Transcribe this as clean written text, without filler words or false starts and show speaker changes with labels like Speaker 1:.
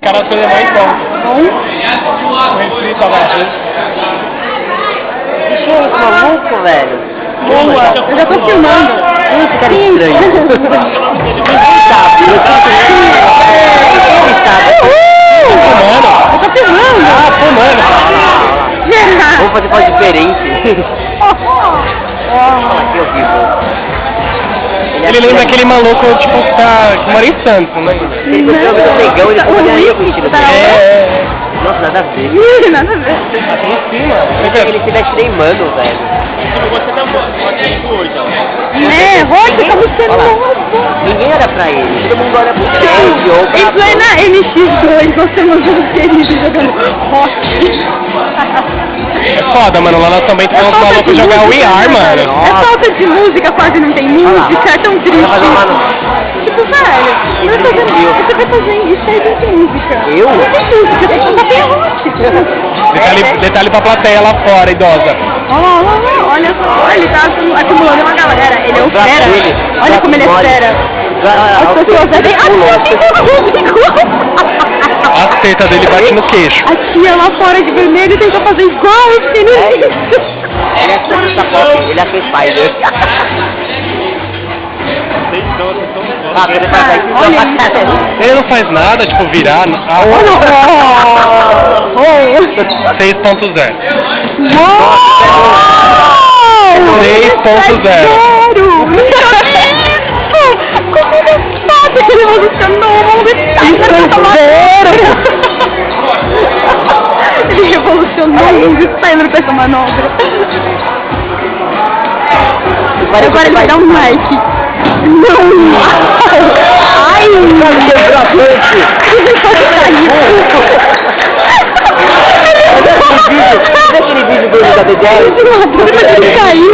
Speaker 1: cara foi mais bom. Refrita lá.
Speaker 2: Que maluco, velho.
Speaker 3: Boa, eu já tô filmando.
Speaker 2: Esse cara é estranho.
Speaker 3: Eu tô filmando.
Speaker 1: Ah, fumando.
Speaker 2: Vamos fazer coisa diferente. Que horrível.
Speaker 1: Ele lembra aquele maluco, tipo, que mora em Santos, né?
Speaker 2: Ele comprou meu negão, ele poderia com o estilo dele. Nossa, nada a ver.
Speaker 3: Nada a ver.
Speaker 1: Aqui em cima.
Speaker 2: Ele se veste nem mano, velho.
Speaker 3: Rocha, tá muito
Speaker 2: Olha lá.
Speaker 3: novo.
Speaker 2: Ninguém olha pra ele. Todo mundo olha pro Fred ou pra...
Speaker 3: Em plena MX2, você não viu ele jogando rock.
Speaker 1: É foda, mano. Lá nós também tivemos uns malucos jogar We Are, mano.
Speaker 3: É falta de música, quase não tem música, é tão triste. Tipo, velho, você vai fazer isso aí não tem música.
Speaker 2: Eu?
Speaker 3: Não tem música, tem que ter rock.
Speaker 1: Detalhe pra plateia lá fora, idosa.
Speaker 3: Olha só, ele tá acumulando uma galera. Ele é um fera. Olha como ele é fera. As pessoas devem...
Speaker 1: A teta dele bate no queixo.
Speaker 3: A tia lá fora de vermelho tenta fazer igual esse menino.
Speaker 2: Ele é essa pop, ele é aquele Spider.
Speaker 1: Ele não faz nada, tipo, virar. 6.0. 6.0.
Speaker 3: Como ele sabe que ele revolucionou o mundo? Ele revolucionou o mundo Steiner com essa manobra. Agora ele vai dar um like. Não! Ai! Ele pode cair.
Speaker 2: Olha aquele vídeo do DDR.
Speaker 3: Ele caiu.